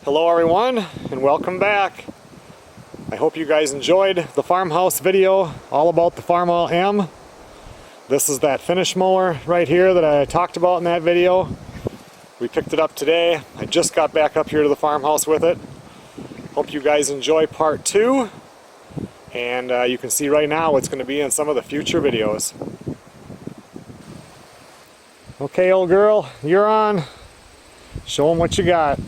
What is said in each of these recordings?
Hello everyone, and welcome back. I hope you guys enjoyed the farmhouse video all about the Farmall M. This is that finish mower right here that I talked about in that video. We picked it up today. I just got back up here to the farmhouse with it. Hope you guys enjoy part 2. And you can see right now what's going to be in some of the future videos. Okay, old girl, you're on. Show them what you got.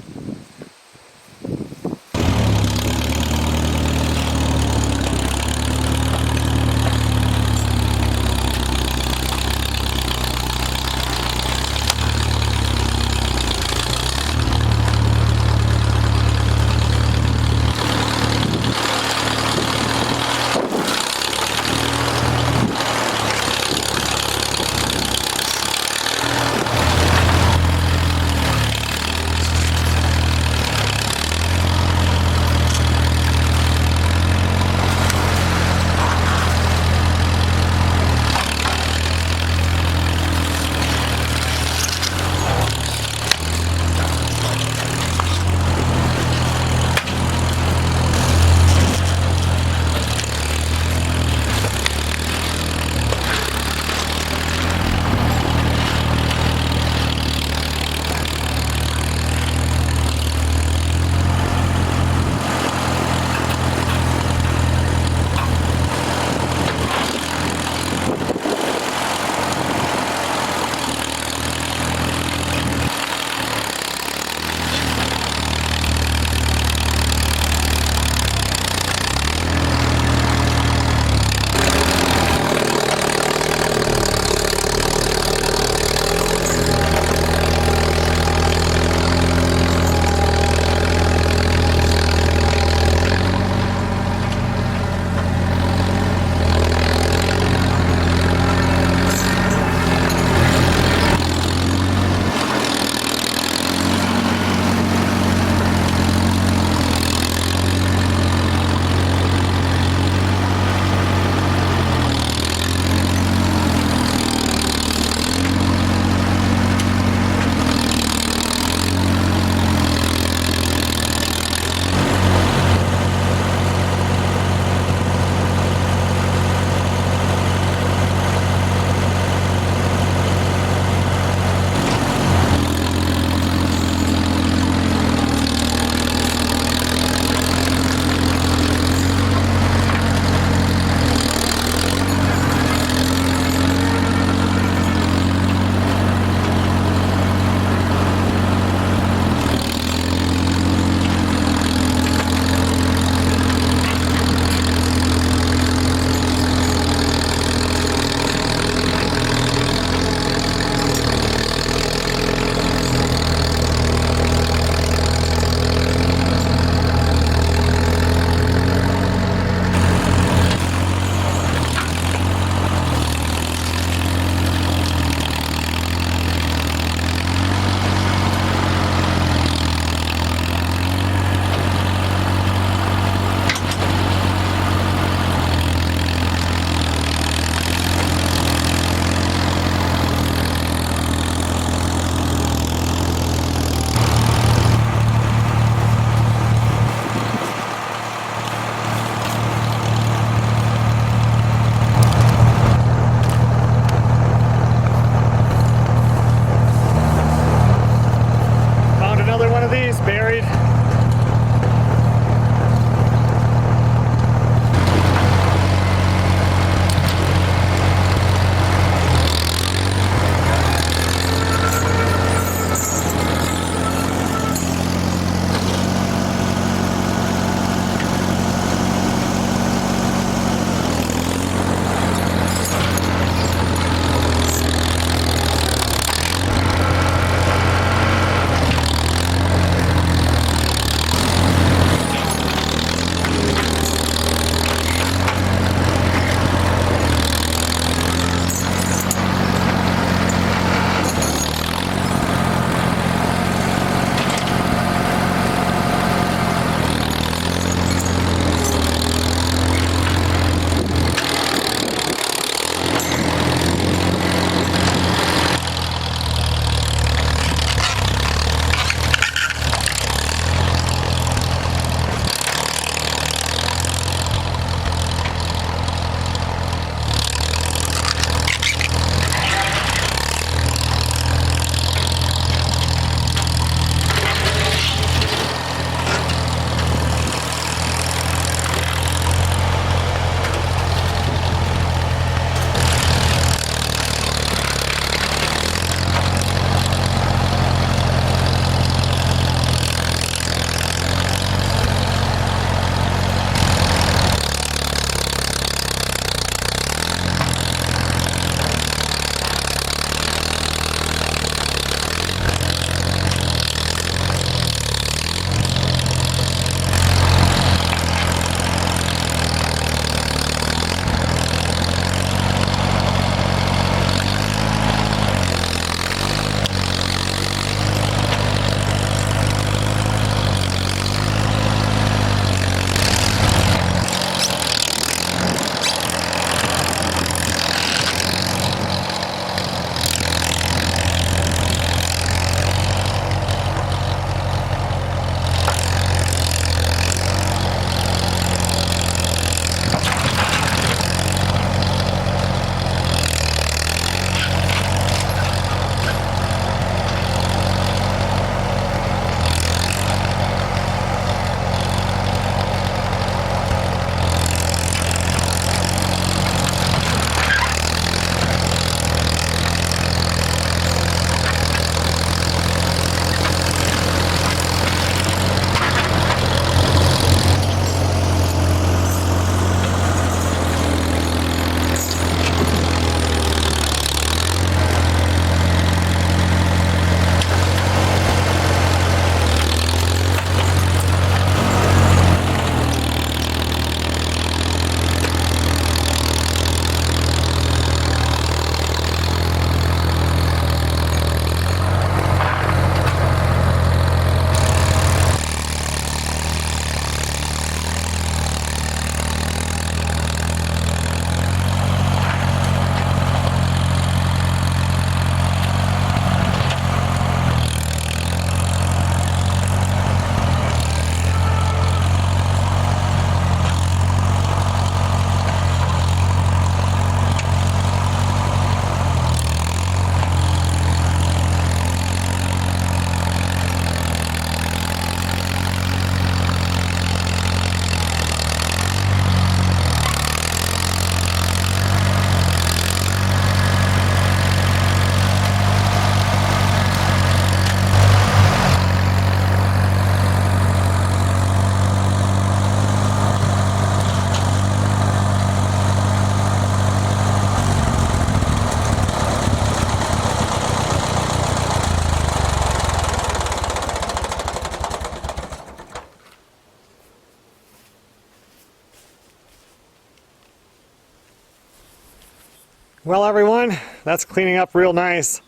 Well everyone, that's cleaning up real nice.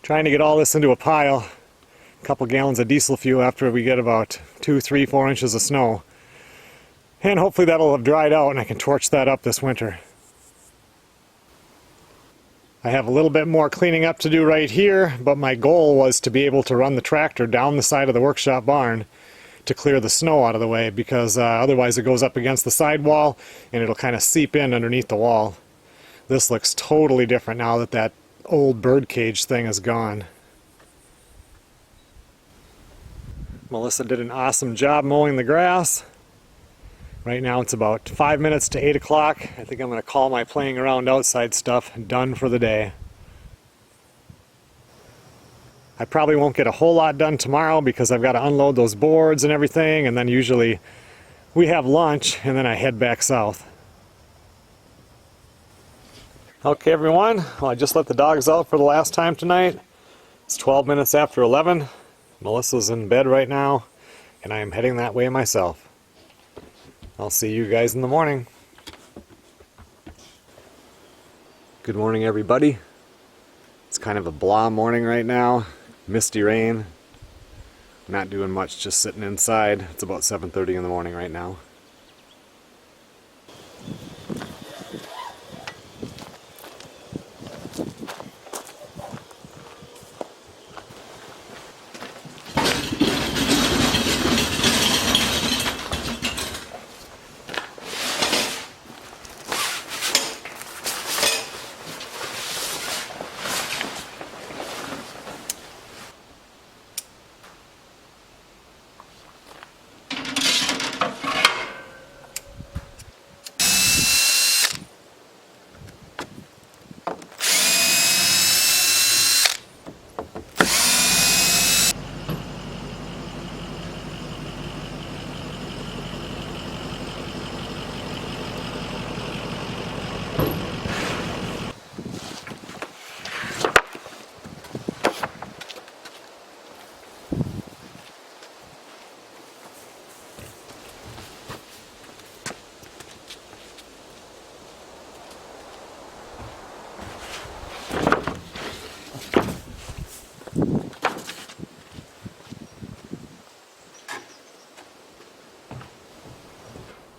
Trying to get all this into a pile. A couple gallons of diesel fuel after we get about 2, 3, 4 inches of snow. And hopefully that'll have dried out and I can torch that up this winter. I have a little bit more cleaning up to do right here, but my goal was to be able to run the tractor down the side of the workshop barn to clear the snow out of the way, because otherwise it goes up against the sidewall and it'll kind of seep in underneath the wall. This looks totally different now that that old bird cage thing is gone. Melissa did an awesome job mowing the grass. Right now it's about 5 minutes to 8 o'clock. I think I'm going to call my playing around outside stuff done for the day. I probably won't get a whole lot done tomorrow because I've got to unload those boards and everything, and then usually we have lunch and then I head back south. Okay everyone, well I just let the dogs out for the last time tonight. It's 12 minutes after 11. Melissa's in bed right now and I am heading that way myself. I'll see you guys in the morning. Good morning everybody. It's kind of a blah morning right now. Misty rain. Not doing much, just sitting inside. It's about 7:30 in the morning right now.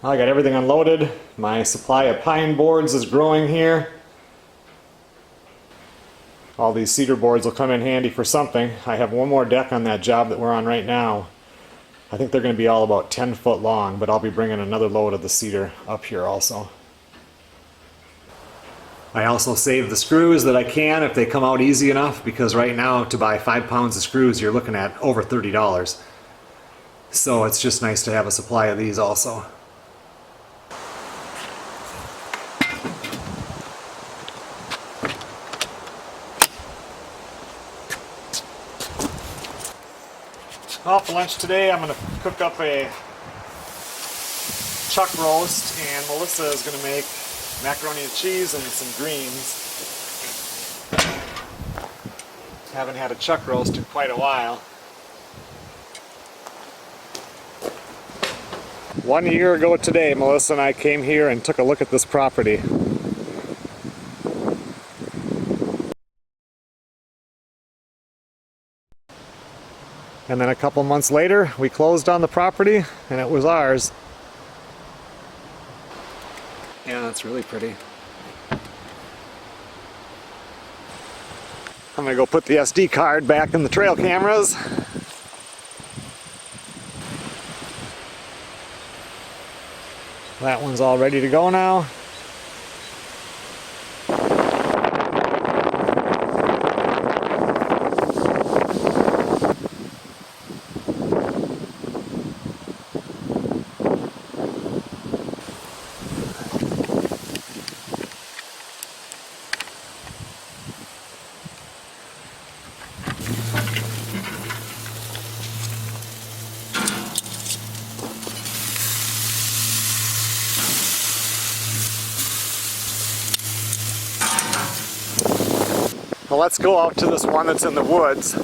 I got everything unloaded. My supply of pine boards is growing here. All these cedar boards will come in handy for something. I have one more deck on that job that we're on right now. I think they're going to be all about 10 foot long, but I'll be bringing another load of the cedar up here also. I also save the screws that I can if they come out easy enough, because right now to buy 5 pounds of screws you're looking at over $30. So it's just nice to have a supply of these also. Well, for lunch today I'm going to cook up a chuck roast, and Melissa is going to make macaroni and cheese and some greens. Haven't had a chuck roast in quite a while. 1 year ago today, Melissa and I came here and took a look at this property. And then a couple months later, we closed on the property and it was ours. Yeah, that's really pretty. I'm gonna go put the SD card back in the trail cameras. That one's all ready to go now. Well, let's go out to this one that's in the woods.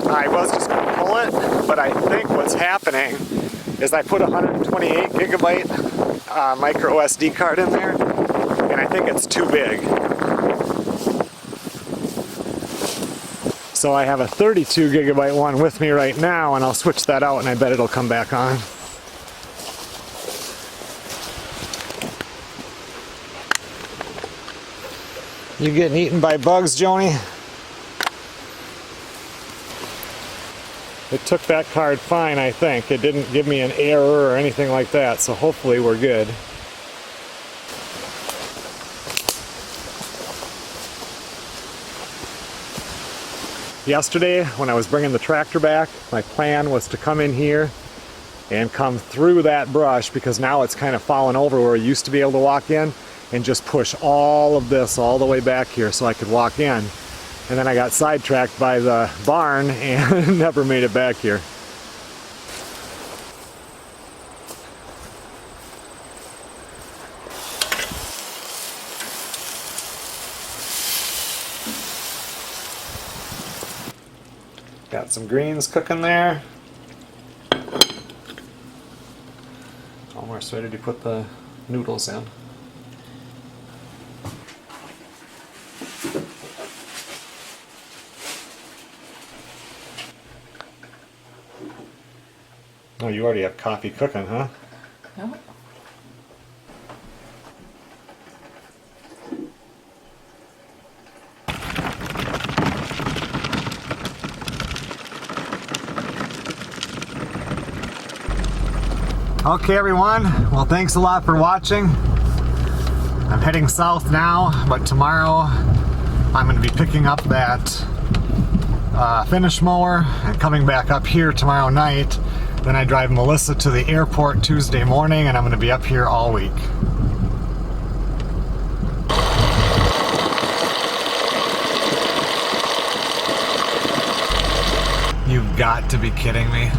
I was just going to pull it, but I think what's happening is I put a 128 gigabyte micro SD card in there, and I think it's too big. So I have a 32 gigabyte one with me right now, and I'll switch that out and I bet it'll come back on. You getting eaten by bugs, Joni? It took that card fine, I think. It didn't give me an error or anything like that, so hopefully we're good. Yesterday, when I was bringing the tractor back, my plan was to come in here and come through that brush, because now it's kind of fallen over where I used to be able to walk in, and just push all of this all the way back here so I could walk in. And then I got sidetracked by the barn and never made it back here. Got some greens cooking there. Almost ready to put the noodles in. Oh, you already have coffee cooking, huh? No. Okay, everyone. Well, thanks a lot for watching. I'm heading south now, but tomorrow I'm going to be picking up that finish mower and coming back up here tomorrow night. Then I drive Melissa to the airport Tuesday morning, and I'm going to be up here all week. You've got to be kidding me.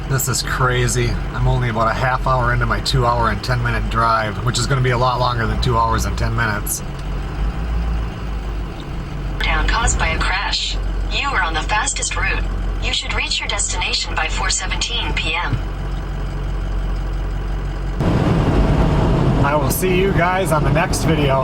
This is crazy. I'm only about a half hour into my 2 hour and 10-minute drive, which is going to be a lot longer than 2 hours and 10 minutes. Down caused by a crash. You are on the fastest route. You should reach your destination by 4:17 p.m. I will see you guys on the next video.